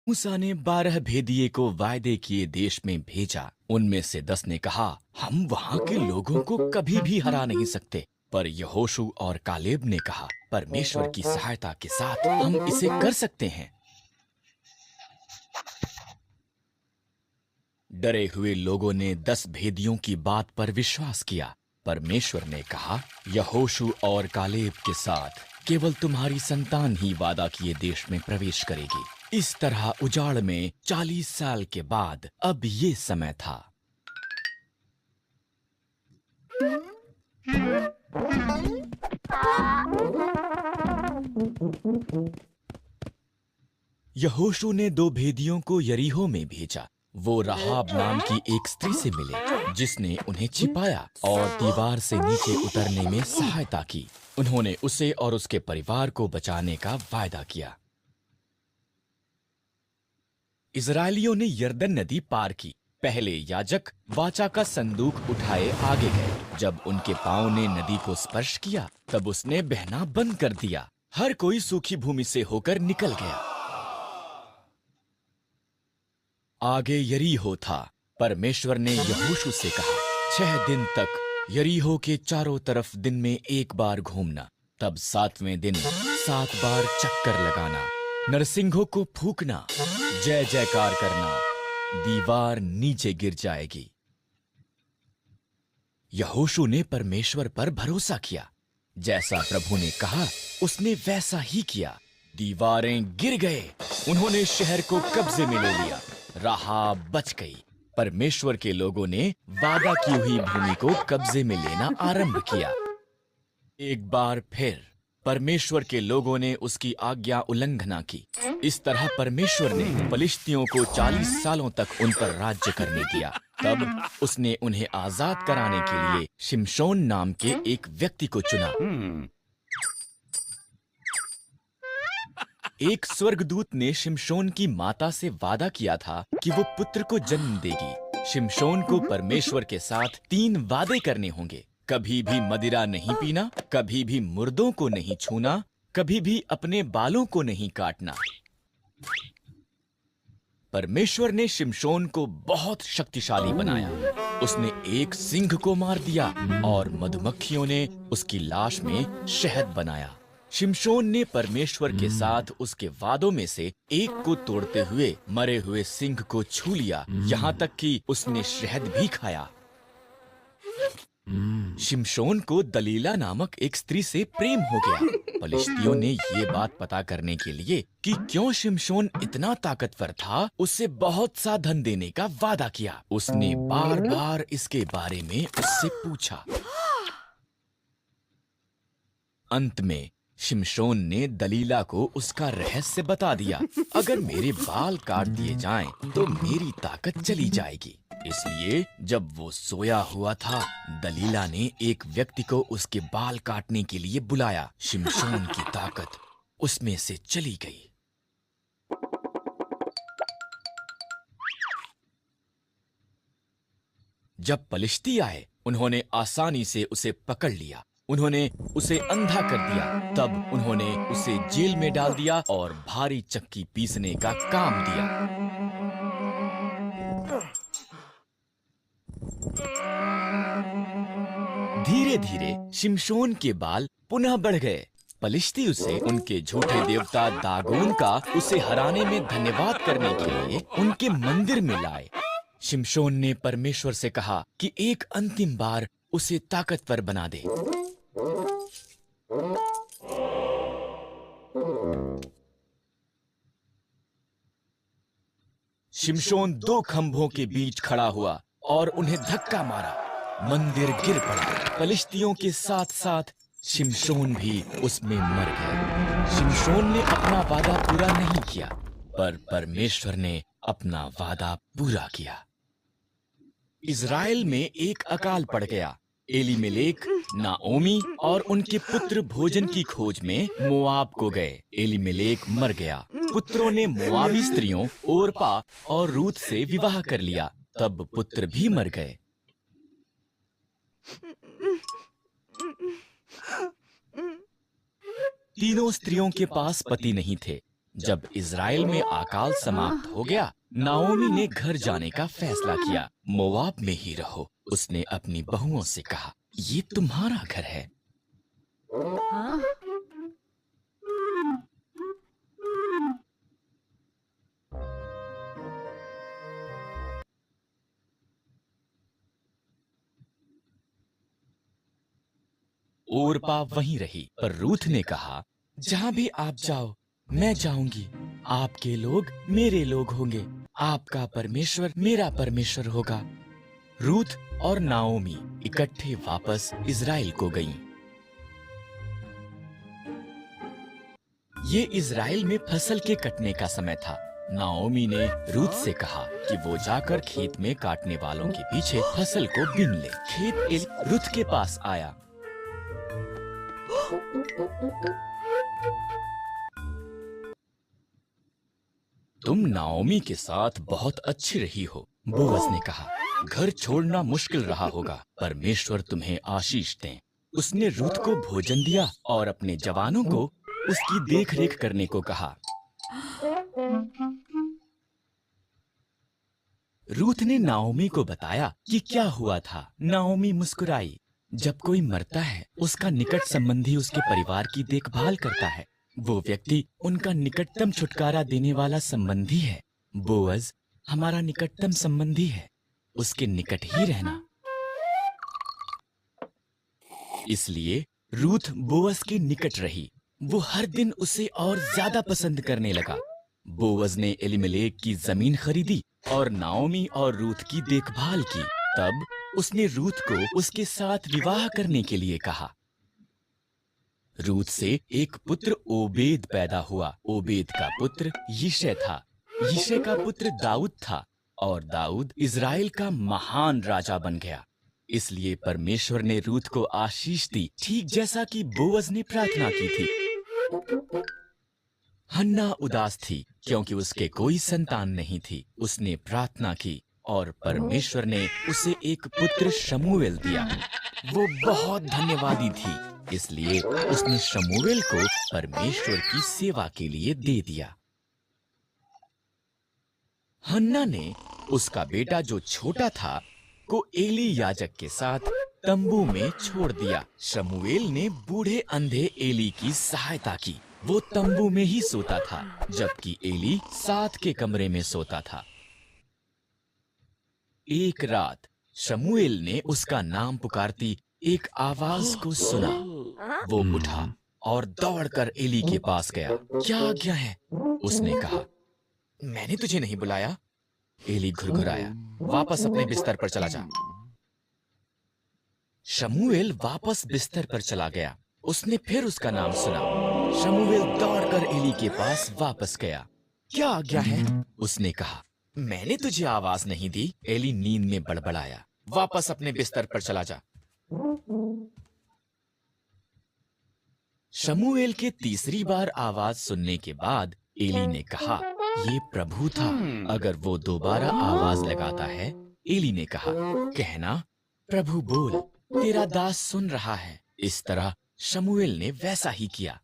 मूसा ने 12 भेदिए को वायदे किए देश में भेजा। उनमें से 10 ने कहा, हम वहाँ के लोगों को कभी भी हरा नहीं सकते। पर यहोशू और कालेब ने कहा, परमेश्वर की सहायता के साथ हम इसे कर सकते हैं। डरे हुए लोगों ने 10 भेदियों की बात पर विश्वास किया। परमेश्वर ने कहा, यहोशू और कालेब के साथ केवल तुम्हारी संतान ही वादा किए देश में प्रवेश करेगी। इस तरह उजाड़ में 40 साल के बाद अब ये समय था। यहोशू ने 2 भेदियों को यरीहो में भेजा। वो राहाब नाम की एक स्त्री से मिले, जिसने उन्हें छिपाया और दीवार से नीचे उतरने में सहायता की। उन्होंने उसे और उसके परिवार को बचाने का वायदा किया। इजरायलियों ने यरदन नदी पार की। पहले याजक वाचा का संदूक उठाए आगे गए। जब उनके पांव ने नदी को स्पर्श किया, तब उसने बहना बंद कर दिया। हर कोई सूखी भूमि से होकर निकल गया। आगे यरीहो था। परमेश्वर ने यहोशू से कहा, 6 दिन तक यरीहो के चारों तरफ दिन में एक बार घूमना। तब 7वें दिन 7 बार चक्कर लगाना, नरसिंहों को फूंकना, जय जयकार करना। दीवार नीचे गिर जाएगी। यहोशू ने परमेश्वर पर भरोसा किया। जैसा प्रभु ने कहा, उसने वैसा ही किया। दीवारें गिर गए। उन्होंने शहर को कब्जे में ले लिया। राहाब बच गई। परमेश्वर के लोगों ने वादा की हुई भूमि को कब्जे में लेना आरंभ किया। एक बार फिर परमेश्वर के लोगों ने उसकी आज्ञा उल्लंघना की। इस तरह परमेश्वर ने पलिश्तियों को 40 सालों तक उन पर राज्य करने दिया। तब उसने उन्हें आजाद कराने के लिए शिमशोन नाम के एक व्यक्ति को चुना। एक स्वर्गदूत ने शिमशोन की माता से वादा किया था कि वो पुत्र को जन्म देगी। शिमशोन को परमेश्वर के साथ 3 वादे करने होंगे। कभी भी मदिरा नहीं पीना, कभी भी मुर्दों को नहीं छूना, कभी भी अपने बालों को नहीं काटना। परमेश्वर ने शिमशोन को बहुत शक्तिशाली बनाया। उसने एक सिंह को मार दिया और मधुमक्खियों ने उसकी लाश में शहद बनाया। शिमशोन ने परमेश्वर के साथ उसके वादों में से एक को तोड़ते हुए मरे हुए सिंह को छू लिया, यहाँ तक कि उसने शहद भी खाया। शिमशोन को दलीला नामक एक स्त्री से प्रेम हो गया। पलिश्तियों ने ये बात पता करने के लिए कि क्यों शिमशोन इतना ताकतवर था, उससे बहुत सा धन देने का वादा किया। उसने बार बार इसके बारे में उससे पूछा। अंत में शिमशोन ने दलीला को उसका रहस्य बता दिया। अगर मेरे बाल काट दिए जाएं, तो मेरी ताकत चली जाएगी। इसलिए जब वो सोया हुआ था, दलीला ने एक व्यक्ति को उसके बाल काटने के लिए बुलाया। शिमशोन की ताकत उसमें से चली गई। जब पलिश्ती आए, उन्होंने आसानी से उसे पकड़ लिया। उन्होंने उसे अंधा कर दिया। तब उन्होंने उसे जेल में डाल दिया और भारी चक्की पीसने का काम दिया। धीरे धीरे शिमशोन के बाल पुनः बढ़ गए। पलिश्ती उसे उनके झूठे देवता दागोन का उसे हराने में धन्यवाद करने के लिए उनके मंदिर में लाए। शिमशोन ने परमेश्वर से कहा कि एक अंतिम बार उसे ताकतवर बना दे। शिमशोन 2 खंभों के बीच खड़ा हुआ और उन्हें धक्का मारा। मंदिर गिर पड़ा। पलिश्तियों के साथ साथ शिमशोन भी उसमें मर गया। शिमशोन ने अपना वादा पूरा नहीं किया, पर परमेश्वर ने अपना वादा पूरा किया। इज़राइल में एक अकाल पड़ गया। एलीमेलेक, नाओमी और उनके पुत्र भोजन की खोज में मोआब को गए। एलीमेलेक मर गया। पुत्रों ने मोआबी स्त्रियों ओरपा और रूत से विवाह कर लिया। तब पुत्र भी मर गए। तीनों स्त्रियों के पास पति नहीं थे। जब इज़राइल में अकाल समाप्त हो गया, नाओमी ने घर जाने का फैसला किया। मोआब में ही रहो, उसने अपनी बहुओं से कहा, ये तुम्हारा घर है। हाँ? ओरपा वहीं रही, पर रूथ ने कहा, जहाँ भी आप जाओ मैं जाऊंगी। आपके लोग मेरे लोग होंगे, आपका परमेश्वर मेरा परमेश्वर होगा। रूथ और नाओमी इकट्ठे वापस इज़राइल को गईं। ये इज़राइल में फसल के कटने का समय था। नाओमी ने रूथ से कहा कि वो जाकर खेत में काटने वालों के पीछे फसल को बीन ले। खेत रूथ के पास आया। तुम नाओमी के साथ बहुत अच्छी रही हो, बोअज ने कहा। घर छोड़ना मुश्किल रहा होगा, परमेश्वर तुम्हें आशीष दें। उसने रूथ को भोजन दिया और अपने जवानों को उसकी देखरेख करने को कहा। रूथ ने नाओमी को बताया कि क्या हुआ था। नाओमी मुस्कुराई। जब कोई मरता है, उसका निकट संबंधी उसके परिवार की देखभाल करता है। वो व्यक्ति उनका निकटतम छुटकारा देने वाला संबंधी है। बोअज हमारा निकटतम संबंधी है, उसके निकट ही रहना। इसलिए रूथ बोअज के निकट रही। वो हर दिन उसे और ज्यादा पसंद करने लगा। बोअज ने एलीमेलेक की जमीन खरीदी और नाओमी और रूथ की देखभाल की। तब उसने रूथ को उसके साथ विवाह करने के लिए कहा। रूथ से एक पुत्र ओबेद पैदा हुआ। ओबेद का पुत्र यिशै था। यिशै का पुत्र दाऊद था और दाऊद इज़राइल का महान राजा बन गया। इसलिए परमेश्वर ने रूथ को आशीष दी, ठीक जैसा कि बोअज ने प्रार्थना की थी। हन्ना उदास थी क्योंकि उसके कोई संतान नहीं थी। उसने प्रार्थना की और परमेश्वर ने उसे एक पुत्र शमूएल दिया। वो बहुत धन्यवादी थी, इसलिए उसने शमूएल को परमेश्वर की सेवा के लिए दे दिया। हन्ना ने उसका बेटा जो छोटा था को एली याजक के साथ तंबू में छोड़ दिया। शमूएल ने बूढ़े अंधे एली की सहायता की। वो तंबू में ही सोता था, जबकि एली साथ के कमरे में सोता था। एक रात शमूएल ने उसका नाम पुकारती एक आवाज को सुना। वो उठा और दौड़कर एली के पास गया। क्या आज्ञा है? उसने कहा। मैंने तुझे नहीं बुलाया। एली घुरघुराया। वापस अपने बिस्तर पर चला जा। शमूएल वापस बिस्तर पर चला गया। उसने फिर उसका नाम सुना। शमूएल दौड़कर एली के पास वापस गया। क्या आज्ञा है? उसने कहा। मैंने तुझे आवाज नहीं दी। एली नींद में बड़बड़ाया। वापस अपने बिस्तर पर चला जा। शमूएल के तीसरी बार आवाज सुनने के बाद एली ने कहा, ये प्रभु था। अगर वो दोबारा आवाज लगाता है, एली ने कहा, कहना, प्रभु बोल, तेरा दास सुन रहा है। इस तरह शमूएल ने वैसा ही किया।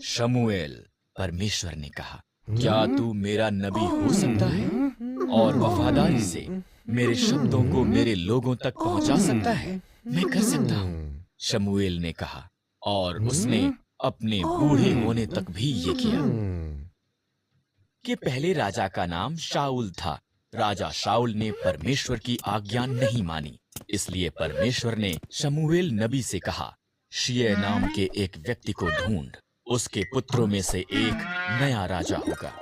शमूएल, परमेश्वर ने कहा, क्या तू मेरा नबी हो सकता है और वफादारी से मेरे शब्दों को मेरे लोगों तक पहुंचा सकता है? मैं कर सकता हूं। शमूएल ने कहा, और उसने अपने बूढ़े होने तक भी ये किया। कि पहले राजा का नाम शाऊल था। राजा शाऊल ने परमेश्वर की आज्ञा नहीं मानी, इसलिए परमेश्वर ने शमूएल नबी से कहा, शिय नाम के एक व्यक्ति को ढूंढ, उसके पुत्रों में से एक नया राजा होगा।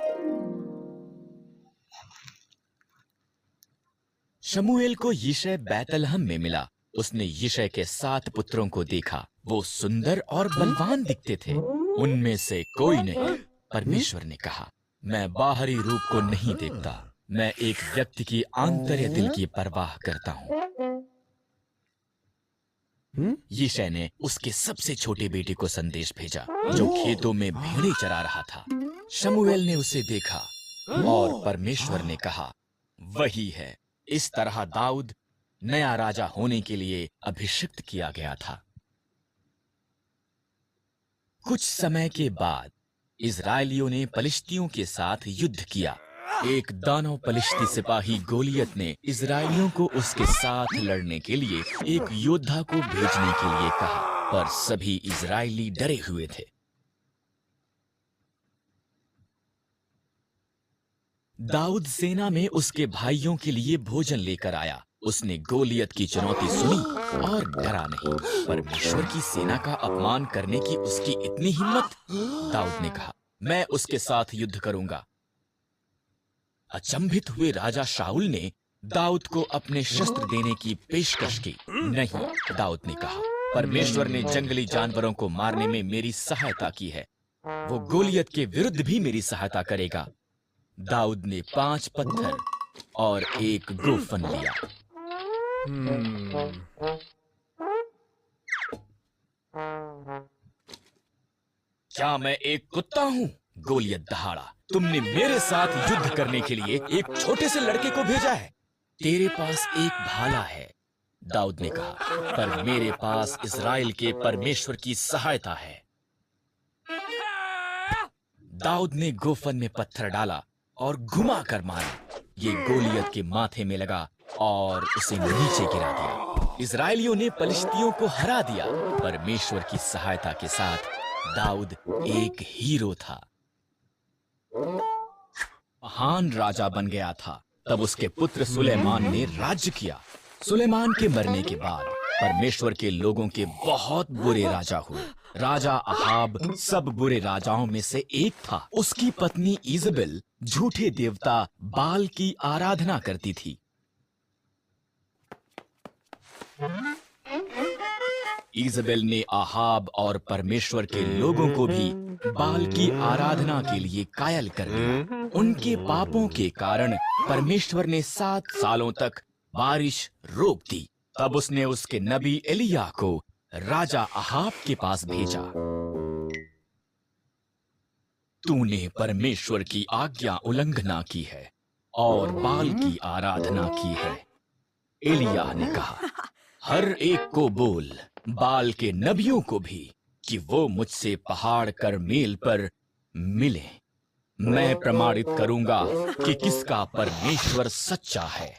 शमूएल को यिशै बैतलहम में मिला। उसने यिशै के 7 पुत्रों को देखा। वो सुंदर और बलवान दिखते थे। उनमें से कोई नहीं। परमेश्वर ने कहा, मैं बाहरी रूप को नहीं देखता, मैं एक व्यक्ति की आंतर्य दिल की परवाह करता हूं। यिशै ने उसके सबसे छोटे बेटे को संदेश भेजा, जो खेतों में भेड़ें चरा रहा था। शमूएल ने उसे देखा और परमेश्वर ने कहा, वही है। इस तरह दाऊद नया राजा होने के लिए अभिषिक्त किया गया था। कुछ समय के बाद इजरायलियों ने पलिश्तियों के साथ युद्ध किया। एक दानव पलिश्ती सिपाही गोलियत ने इजरायलियों को उसके साथ लड़ने के लिए एक योद्धा को भेजने के लिए कहा, पर सभी इजरायली डरे हुए थे। दाऊद सेना में उसके भाइयों के लिए भोजन लेकर आया। उसने गोलियत की चुनौती सुनी और डरा नहीं। परमेश्वर की सेना का अपमान करने की उसकी इतनी हिम्मत। दाऊद ने कहा, मैं उसके साथ युद्ध करूंगा। अचंभित हुए राजा शाऊल ने दाऊद को अपने शस्त्र देने की पेशकश की। नहीं, दाऊद ने कहा, परमेश्वर ने जंगली जानवरों को मारने में मेरी सहायता की है। वो गोलियत के विरुद्ध भी मेरी सहायता करेगा। दाऊद ने 5 पत्थर और एक गोफन लिया। क्या मैं एक कुत्ता हूँ? गोलियत दहाड़ा। तुमने मेरे साथ युद्ध करने के लिए एक छोटे से लड़के को भेजा है। तेरे पास एक भाला है, दाऊद ने कहा, पर मेरे पास इस्राएल के परमेश्वर की सहायता है। दाऊद ने गोफन में पत्थर डाला और घुमा कर मारा। ये गोलियत के माथे में लगा और उसे नीचे गिरा दिया। इजरायलियों ने पलिश्तियों को हरा दिया। परमेश्वर की सहायता के साथ दाऊद एक हीरो था, महान राजा बन गया था। तब उसके पुत्र सुलेमान ने राज्य किया। सुलेमान के मरने के बाद परमेश्वर के लोगों के बहुत बुरे राजा हुए। राजा अहाब सब बुरे राजाओं में से एक था। उसकी पत्नी इजबेल झूठे देवता बाल की आराधना करती थी। इजबेल ने अहाब और परमेश्वर के लोगों को भी बाल की आराधना के लिए कायल कर दिया। उनके पापों के कारण परमेश्वर ने 7 सालों तक बारिश रोक दी। तब उसने उसके नबी एलिय्याह को राजा अहाब के पास भेजा। तूने परमेश्वर की आज्ञा उल्लंघना की है और बाल की आराधना की है। एलिय्याह ने कहा, हर एक को बोल, बाल के नबियों को भी, कि वो मुझसे पहाड़ करमेल पर मिले। मैं प्रमाणित करूंगा कि किसका परमेश्वर सच्चा है।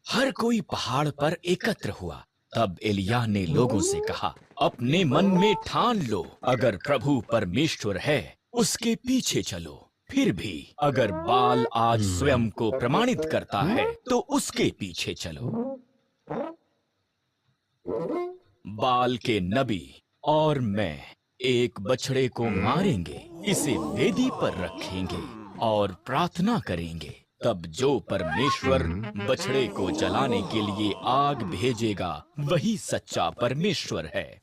हर कोई पहाड़ पर एकत्र हुआ। तब एलिय्याह ने लोगों से कहा, अपने मन में ठान लो, अगर प्रभु परमेश्वर है उसके पीछे चलो। फिर भी अगर बाल आज स्वयं को प्रमाणित करता है तो उसके पीछे चलो। बाल के नबी और मैं एक बछड़े को मारेंगे, इसे वेदी पर रखेंगे और प्रार्थना करेंगे। तब जो परमेश्वर बछड़े को जलाने के लिए आग भेजेगा वही सच्चा परमेश्वर है।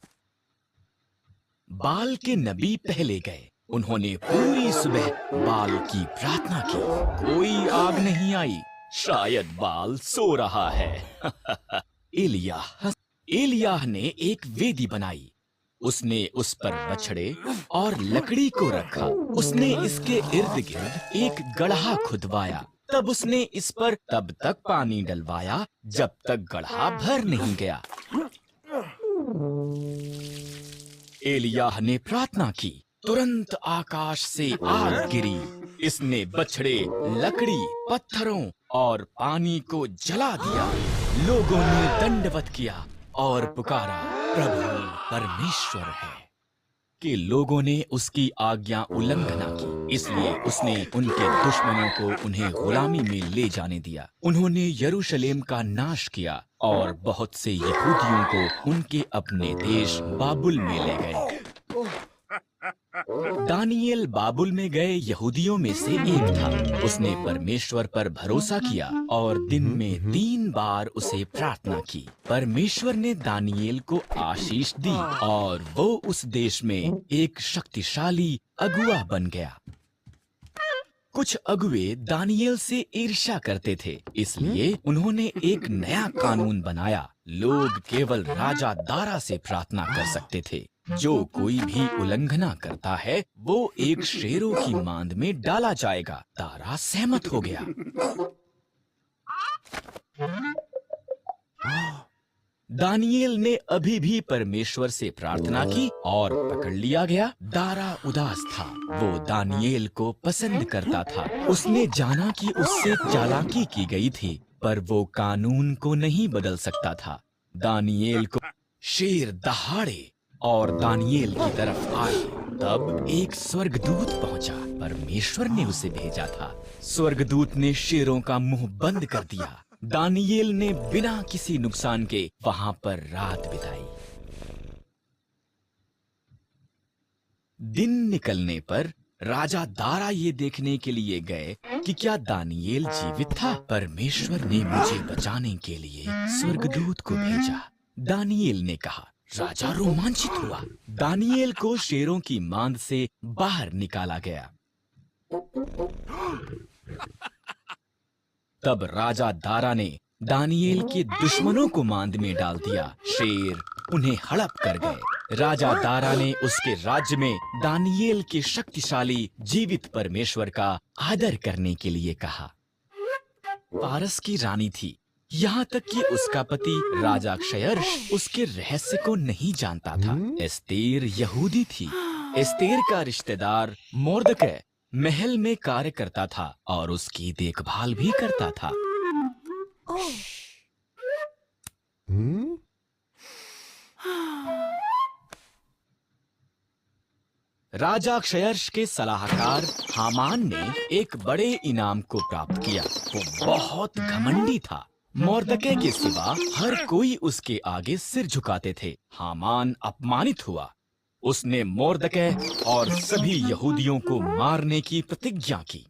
बाल के नबी पहले गए। उन्होंने पूरी सुबह बाल की प्रार्थना की। कोई आग नहीं आई। शायद बाल सो रहा है। एलिय्याह ने एक वेदी बनाई। उसने उस पर बछड़े और लकड़ी को रखा। उसने इसके इर्द गिर्द एक गड्ढा खुदवाया। तब उसने इस पर तब तक पानी डलवाया जब तक गड्ढा भर नहीं गया। एलिय्याह ने प्रार्थना की। तुरंत आकाश से आग गिरी। इसने बछड़े, लकड़ी, पत्थरों और पानी को जला दिया। लोगों ने दंडवत किया और पुकारा, प्रभु परमेश्वर है। कि लोगों ने उसकी आज्ञा उल्लंघना की, इसलिए उसने उनके दुश्मनों को उन्हें गुलामी में ले जाने दिया। उन्होंने यरूशलेम का नाश किया और बहुत से यहूदियों को उनके अपने देश बाबुल में ले गए। दानियेल बाबुल में गए यहूदियों में से एक था। उसने परमेश्वर पर भरोसा किया और दिन में 3 बार उसे प्रार्थना की। परमेश्वर ने दानियेल को आशीष दी और वो उस देश में एक शक्तिशाली अगुआ बन गया। कुछ अगुए दानियेल से ईर्ष्या करते थे, इसलिए उन्होंने एक नया कानून बनाया। लोग केवल राजा दारा से प्रार्थना कर सकते थे। जो कोई भी उल्लंघना करता है वो एक शेरों की मांद में डाला जाएगा। दारा सहमत हो गया। दानियेल ने अभी भी परमेश्वर से प्रार्थना की और पकड़ लिया गया। दारा उदास था। वो दानियेल को पसंद करता था। उसने जाना कि उससे चालाकी की गई थी, पर वो कानून को नहीं बदल सकता था। दानियेल को शेर दहाड़े और दानियेल की तरफ आए। तब एक स्वर्गदूत पहुंचा। परमेश्वर ने उसे भेजा था। स्वर्गदूत ने शेरों का मुंह बंद कर दिया। दानियेल ने बिना किसी नुकसान के वहां पर रात बिताई। दिन निकलने पर राजा दारा ये देखने के लिए गए कि क्या दानियेल जीवित था। परमेश्वर ने मुझे बचाने के लिए स्वर्गदूत को भेजा, दानियेल ने कहा। राजा रोमांचित हुआ। दानियेल को शेरों की मांद से बाहर निकाला गया। तब राजा दारा ने दानियेल के दुश्मनों को मांद में डाल दिया। शेर उन्हें हड़प कर गए। राजा दारा ने उसके राज्य में दानियेल के शक्तिशाली जीवित परमेश्वर का आदर करने के लिए कहा। पारस की रानी थी, यहाँ तक कि उसका पति राजा क्षयर्ष उसके रहस्य को नहीं जानता था। एस्तेर यहूदी थी। एस्तेर का रिश्तेदार मोर्दकै महल में कार्य करता था और उसकी देखभाल भी करता था। राजा क्षयर्ष के सलाहकार हामान ने एक बड़े इनाम को प्राप्त किया। वो बहुत घमंडी था। मोर्दकै के सिवा हर कोई उसके आगे सिर झुकाते थे। हामान अपमानित हुआ। उसने मोर्दकै और सभी यहूदियों को मारने की प्रतिज्ञा की।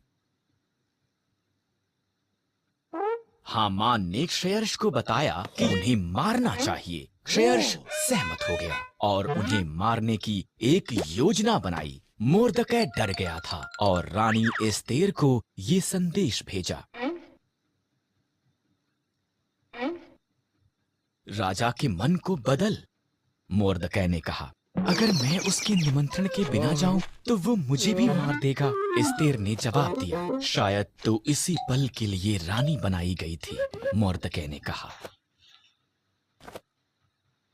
हामान ने क्षयर्ष को बताया कि उन्हें मारना चाहिए। क्षयर्ष सहमत हो गया और उन्हें मारने की एक योजना बनाई। मोर्दकै डर गया था और रानी एस्तेर को ये संदेश भेजा। राजा के मन को बदल। मोर्दकै ने कहा, अगर मैं उसके निमंत्रण के बिना जाऊं तो वो मुझे भी मार देगा। एस्तेर ने जवाब दिया, शायद तो इसी पल के लिए रानी बनाई गई थी। मोर्दकै ने कहा।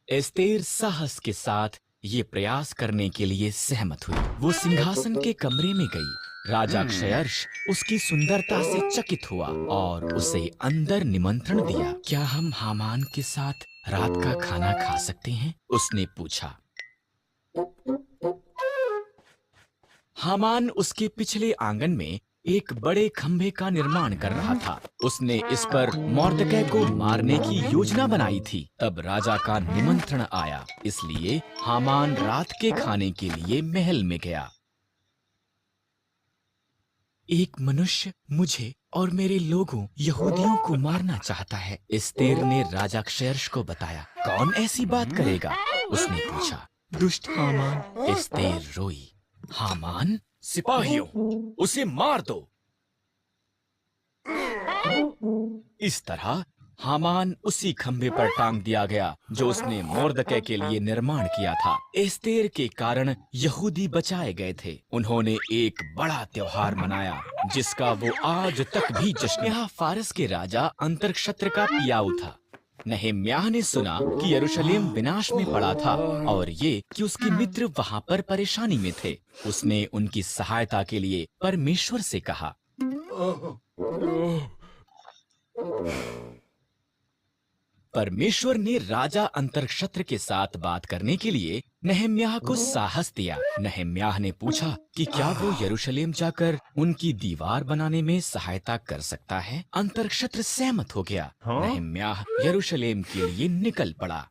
एस्तेर साहस के साथ ये प्रयास करने के लिए सहमत हुई। वो सिंहासन के कमरे में गई। राजा क्षयर्ष उसकी सुंदरता से चकित हुआ और उसे अंदर निमंत्रण दिया। क्या हम हामान के साथ रात का खाना खा सकते हैं? उसने पूछा। हामान उसके पिछले आंगन में एक बड़े खंभे का निर्माण कर रहा था। उसने इस पर मोर्दकै को मारने की योजना बनाई थी। तब राजा का निमंत्रण आया, इसलिए हामान रात के खाने के लिए महल में गया। एक मनुष्य मुझे और मेरे लोगों यहूदियों को मारना चाहता है, एस्तेर ने राजा क्षयर्ष को बताया। कौन ऐसी बात करेगा? उसने पूछा। दुष्ट हामान। एस्तेर रोई। हामान, सिपाहियों, उसे मार दो। इस तरह हामान उसी खंभे पर टांग दिया गया जो उसने मोर्दकै के लिए निर्माण किया था। एस्तेर के कारण यहूदी बचाए गए थे। उन्होंने एक बड़ा त्योहार मनाया जिसका वो आज तक भी जश्न। यहाँ फारस के राजा अंतर्क्षत्र का पियाऊ था। नहेम्याह ने सुना कि यरूशलेम विनाश में पड़ा था और ये कि उसके मित्र वहां पर परेशानी में थे। उसने उनकी सहायता के लिए परमेश्वर से कहा। परमेश्वर ने राजा अंतर्क्षत्र के साथ बात करने के लिए नहेम्याह को साहस दिया। नहेम्याह ने पूछा कि क्या वो यरूशलेम जाकर उनकी दीवार बनाने में सहायता कर सकता है। अंतर्क्षत्र सहमत हो गया। नहेम्याह यरूशलेम के लिए निकल पड़ा।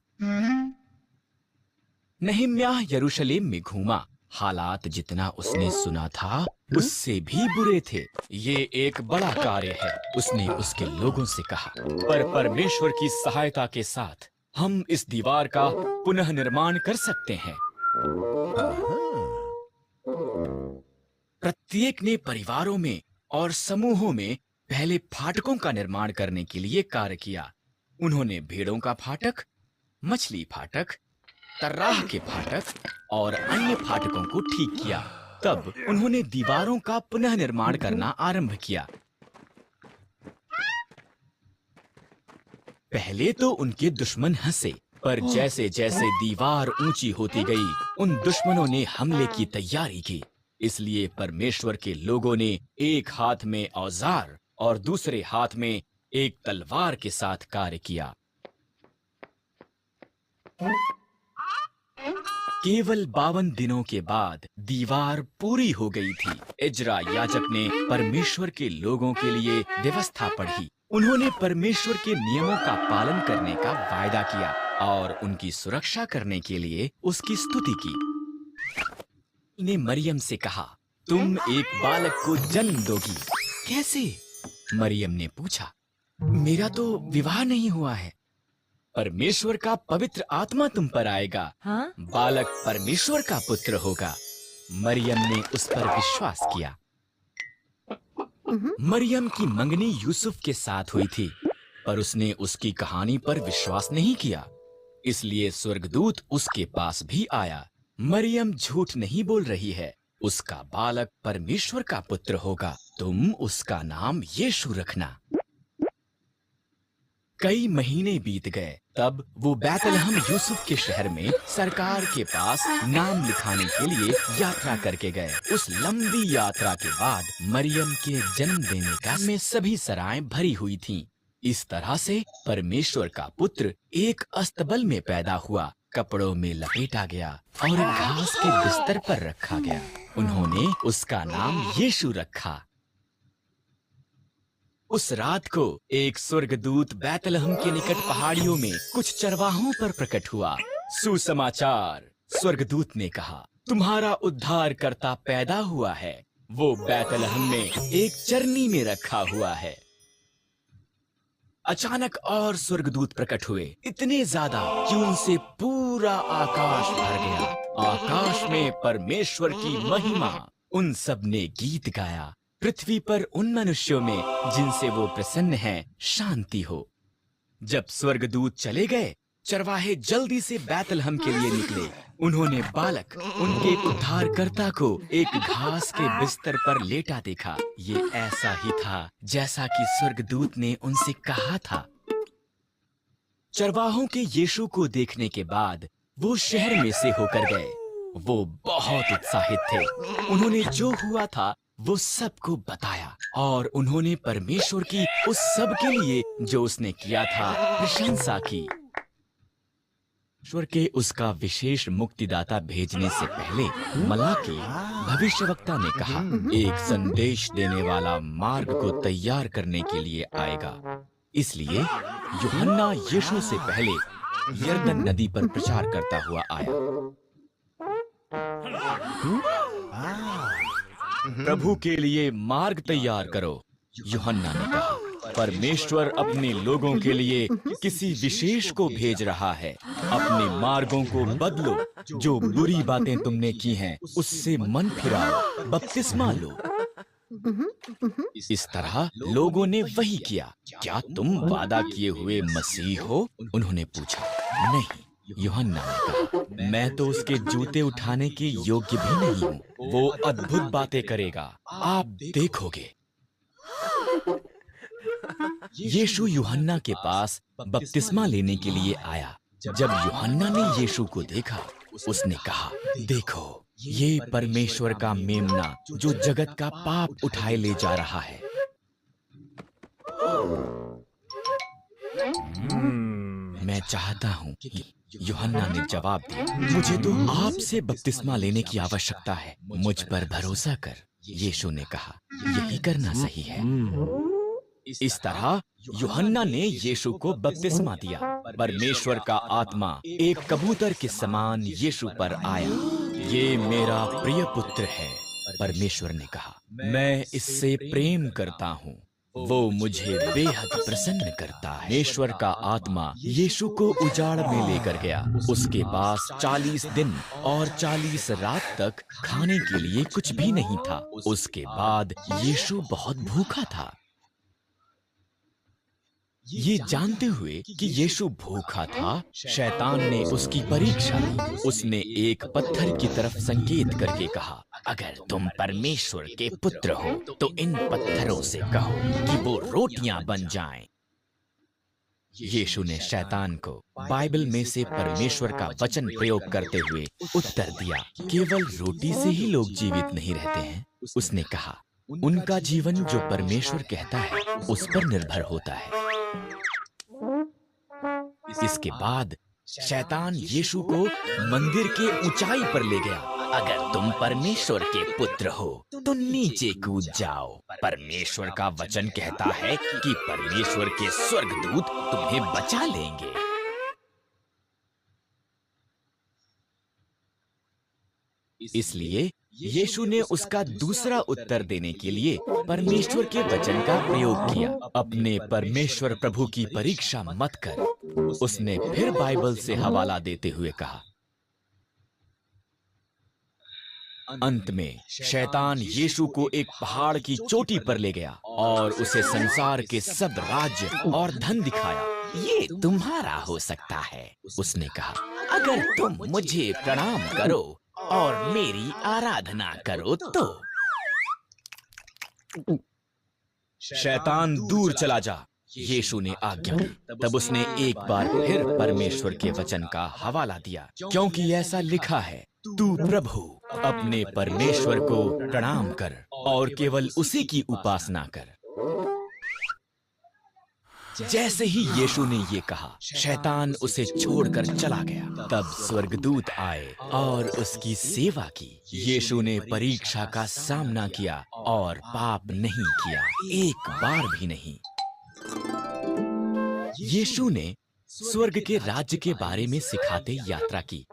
नहेम्याह यरूशलेम में घूमा। हालात जितना उसने सुना था उससे भी बुरे थे। ये एक बड़ा कार्य है, उसने उसके लोगों से कहा, पर परमेश्वर की सहायता के साथ हम इस दीवार का पुनः निर्माण कर सकते हैं। प्रत्येक ने परिवारों में और समूहों में पहले फाटकों का निर्माण करने के लिए कार्य किया। उन्होंने भेड़ों का फाटक, मछली फाटक, तर्राह के फाटक और अन्य फाटकों को ठीक किया। तब उन्होंने दीवारों का पुनः निर्माण करना आरंभ किया। पहले तो उनके दुश्मन हंसे, पर जैसे जैसे दीवार ऊंची होती गई, उन दुश्मनों ने हमले की तैयारी की। इसलिए परमेश्वर के लोगों ने एक हाथ में औजार और दूसरे हाथ में एक तलवार के साथ कार्य किया। केवल 52 दिनों के बाद दीवार पूरी हो गई थी। इजरा याजक ने परमेश्वर के लोगों के लिए व्यवस्था पढ़ी। उन्होंने परमेश्वर के नियमों का पालन करने का वायदा किया और उनकी सुरक्षा करने के लिए उसकी स्तुति की। ने मरियम से कहा, तुम एक बालक को जन्म दोगी। कैसे? मरियम ने पूछा। मेरा तो विवाह नहीं हुआ है। परमेश्वर का पवित्र आत्मा तुम पर आएगा। हाँ? बालक परमेश्वर का पुत्र होगा। मरियम ने उस पर विश्वास किया। मरियम की मंगनी यूसुफ के साथ हुई थी, पर उसने उसकी कहानी पर विश्वास नहीं किया। इसलिए स्वर्गदूत उसके पास भी आया। मरियम झूठ नहीं बोल रही है। उसका बालक परमेश्वर का पुत्र होगा। तुम उसका नाम यीशु रखना। कई महीने बीत गए। तब वो बैतलहम यूसुफ के शहर में सरकार के पास नाम लिखाने के लिए यात्रा करके गए। उस लंबी यात्रा के बाद मरियम के जन्म देने का में सभी सराएं भरी हुई थीं। इस तरह से परमेश्वर का पुत्र एक अस्तबल में पैदा हुआ, कपड़ों में लपेटा गया और घास के बिस्तर पर रखा गया। उन्होंने उसका नाम यीशु रखा। उस रात को एक स्वर्गदूत बैतलहम के निकट पहाड़ियों में कुछ चरवाहों पर प्रकट हुआ। सुसमाचार, स्वर्गदूत ने कहा, तुम्हारा उद्धारकर्ता पैदा हुआ है। वो बैतलहम में एक चरनी में रखा हुआ है। अचानक और स्वर्गदूत प्रकट हुए, इतने ज्यादा कि उनसे पूरा आकाश भर गया। आकाश में परमेश्वर की महिमा। उन सब ने गीत गाया, पृथ्वी पर उन मनुष्यों में जिनसे वो प्रसन्न है शांति हो। जब स्वर्गदूत चले गए, चरवाहे जल्दी से बैतलहम के लिए निकले। उन्होंने बालक, उनके उद्धारकर्ता को एक घास के बिस्तर पर लेटा देखा। ये ऐसा ही था जैसा कि स्वर्गदूत ने उनसे कहा था। चरवाहों के यीशु को देखने के बाद वो शहर में से होकर गए। वो बहुत उत्साहित थे। उन्होंने जो हुआ था वो सबको बताया और उन्होंने परमेश्वर की उस सब के लिए जो उसने किया था प्रशंसा की। ईश्वर के उसका विशेष मुक्तिदाता भेजने से पहले मलाकी भविष्यवक्ता ने कहा, एक संदेश देने वाला मार्ग को तैयार करने के लिए आएगा। इसलिए यूहन्ना यीशु से पहले यरदन नदी पर प्रचार करता हुआ आया। प्रभु के लिए मार्ग तैयार करो, यूहन्ना ने कहा। परमेश्वर अपने लोगों के लिए किसी विशेष को भेज रहा है। अपने मार्गों को बदलो। जो बुरी बातें तुमने की हैं, उससे मन फिराओ, बपतिस्मा लो। इस तरह लोगों ने वही किया। क्या तुम वादा किए हुए मसीह हो? उन्होंने पूछा। नहीं, यूहन्ना ने कहा, मैं तो उसके जूते उठाने के योग्य भी नहीं हूँ। वो अद्भुत बातें करेगा, आप देखोगे। यीशु यूहन्ना के पास बपतिस्मा लेने के लिए आया। जब यूहन्ना ने यीशु को देखा, उसने कहा, देखो, ये परमेश्वर का मेमना जो जगत का पाप उठाए ले जा रहा है। मैं चाहता हूँ कि यूहन्ना ने जवाब दिया, मुझे तो आपसे बपतिस्मा लेने की आवश्यकता है। मुझ पर भरोसा कर, यीशु ने कहा, यही करना सही है। इस तरह यूहन्ना ने यीशु को बपतिस्मा दिया। परमेश्वर का आत्मा एक कबूतर के समान यीशु पर आया। ये मेरा प्रिय पुत्र है, परमेश्वर ने कहा, मैं इससे प्रेम करता हूँ। वो मुझे बेहद प्रसन्न करता है। परमेश्वर का आत्मा यीशु को उजाड़ में लेकर गया। उसके पास 40 दिन और 40 रात तक खाने के लिए कुछ भी नहीं था। उसके बाद यीशु बहुत भूखा था। ये जानते हुए कि यीशु भूखा था, शैतान ने उसकी परीक्षा ली। उसने एक पत्थर की तरफ संकेत करके कहा, अगर तुम परमेश्वर के पुत्र हो तो इन पत्थरों से कहो कि वो रोटियां बन जाएं। यीशु ने शैतान को बाइबल में से परमेश्वर का वचन प्रयोग करते हुए उत्तर दिया, केवल रोटी से ही लोग जीवित नहीं रहते हैं। उसने कहा, उनका जीवन जो परमेश्वर कहता है उस पर निर्भर होता है। इसके बाद शैतान यीशु को मंदिर के ऊंचाई पर ले गया। अगर तुम परमेश्वर के पुत्र हो तो नीचे कूद जाओ। परमेश्वर का वचन कहता है कि परमेश्वर के स्वर्गदूत तुम्हें बचा लेंगे। इसलिए यीशु ने उसका दूसरा उत्तर देने के लिए परमेश्वर के वचन का प्रयोग किया। अपने परमेश्वर प्रभु की परीक्षा मत कर। उसने फिर बाइबल से हवाला देते हुए कहा। अंत में शैतान यीशु को एक पहाड़ की चोटी पर ले गया और उसे संसार के सब राज्य और धन दिखाया। ये तुम्हारा हो सकता है, उसने कहा, अगर तुम मुझे प्रणाम करो और मेरी आराधना करो तो। शैतान दूर चला जा, यीशु ने आज्ञा दी। तब उसने एक बार फिर परमेश्वर के वचन का हवाला दिया, क्योंकि ऐसा लिखा है, तू प्रभु अपने परमेश्वर को प्रणाम कर और केवल उसी की उपासना कर। जैसे ही यीशु ने ये कहा, शैतान उसे छोड़कर चला गया। तब स्वर्गदूत आए और उसकी सेवा की। यीशु ने परीक्षा का सामना किया और पाप नहीं किया, एक बार भी नहीं। यीशु ने स्वर्ग के राज्य के बारे में सिखाते यात्रा की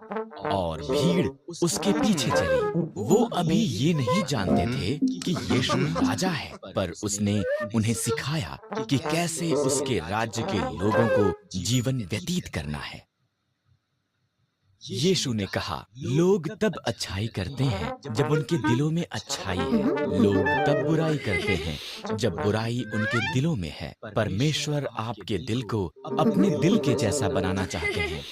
और भीड़ उसके पीछे चली। वो अभी ये नहीं जानते थे कि यीशु राजा है, पर उसने उन्हें सिखाया कि कैसे उसके राज्य के लोगों को जीवन व्यतीत करना है। यीशु ने कहा, लोग तब अच्छाई करते हैं जब उनके दिलों में अच्छाई है। लोग तब बुराई करते हैं जब बुराई उनके दिलों में है। परमेश्वर आपके दिल को अपने दिल के जैसा बनाना चाहते हैं।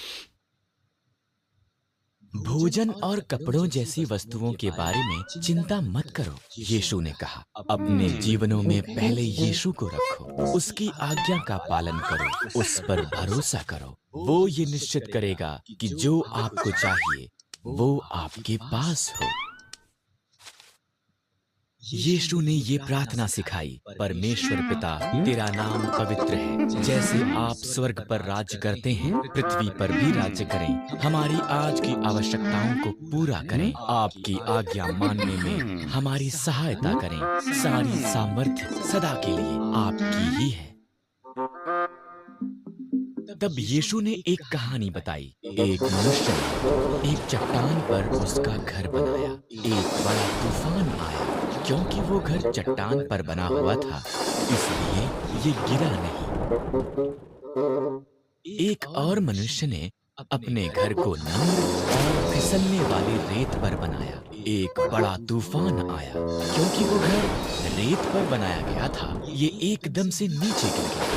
भोजन और कपड़ों जैसी वस्तुओं के बारे में चिंता मत करो, यीशु ने कहा। अपने जीवनों में पहले यीशु को रखो, उसकी आज्ञा का पालन करो, उस पर भरोसा करो। वो ये निश्चित करेगा कि जो आपको चाहिए वो आपके पास हो। यीशु ने ये प्रार्थना सिखाई, परमेश्वर पिता, तेरा नाम पवित्र है। जैसे आप स्वर्ग पर राज्य करते हैं, पृथ्वी पर भी राज्य करें। हमारी आज की आवश्यकताओं को पूरा करें। आपकी आज्ञा मानने में हमारी सहायता करें। सारी सामर्थ्य सदा के लिए आपकी ही है। तब यीशु ने एक कहानी बताई। एक मनुष्य ने एक चट्टान पर उसका घर बनाया। एक बड़ा तूफान आया। क्योंकि वो घर चट्टान पर बना हुआ था, इसलिए ये गिरा नहीं। एक और मनुष्य ने अपने घर को नम्र और फिसलने वाली रेत पर बनाया। एक बड़ा तूफान आया। क्योंकि वो घर रेत पर बनाया गया था, ये एकदम से नीचे गिर गया।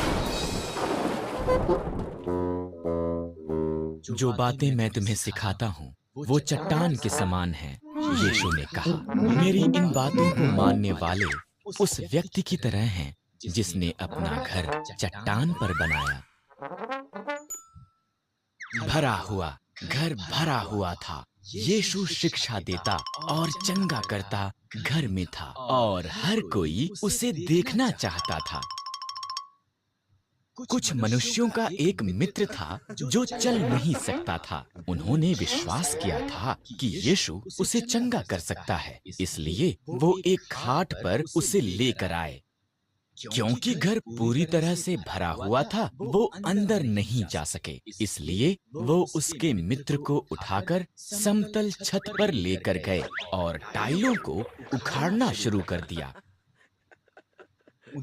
जो बातें मैं तुम्हें सिखाता हूँ वो चट्टान के समान है, यीशु ने कहा। मेरी इन बातों को मानने वाले उस व्यक्ति की तरह हैं जिसने अपना घर चट्टान पर बनाया। घर भरा हुआ था। यीशु शिक्षा देता और चंगा करता घर में था और हर कोई उसे देखना चाहता था। कुछ मनुष्यों का एक मित्र था जो चल नहीं सकता था। उन्होंने विश्वास किया था कि यीशु उसे चंगा कर सकता है, इसलिए वो एक खाट पर उसे लेकर आए। क्योंकि घर पूरी तरह से भरा हुआ था, वो अंदर नहीं जा सके, इसलिए वो उसके मित्र को उठाकर समतल छत पर लेकर गए और टाइलों को उखाड़ना शुरू कर दिया।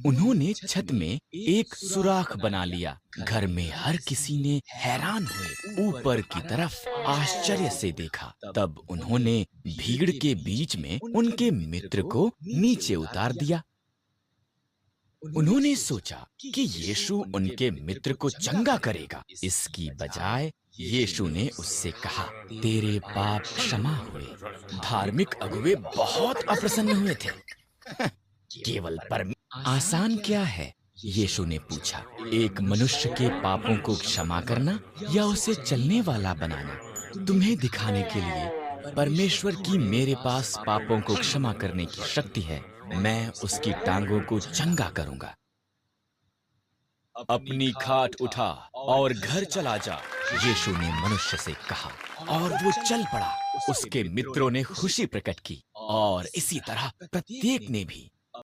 उन्होंने छत में एक सुराख बना लिया। घर में हर किसी ने हैरान हुए ऊपर की तरफ आश्चर्य से देखा। तब उन्होंने भीड़ के बीच में उनके मित्र को नीचे उतार दिया। उन्होंने सोचा कि यीशु उनके मित्र को चंगा करेगा। इसकी बजाय यीशु ने उससे कहा, तेरे पाप क्षमा हुए। धार्मिक अगुवे बहुत अप्रसन्न हुए थे। केवल आसान क्या है यीशु ने पूछा, एक मनुष्य के पापों को क्षमा करना या उसे चलने वाला बनाना? तुम्हें दिखाने के लिए परमेश्वर की मेरे पास पापों को क्षमा करने की शक्ति है। मैं उसकी टांगों को चंगा करूंगा। अपनी खाट उठा और घर चला जा, यीशु ने मनुष्य से कहा, और वो चल पड़ा। उसके मित्रों ने खुशी प्रकट की और इसी तरह प्रत्येक ने भी।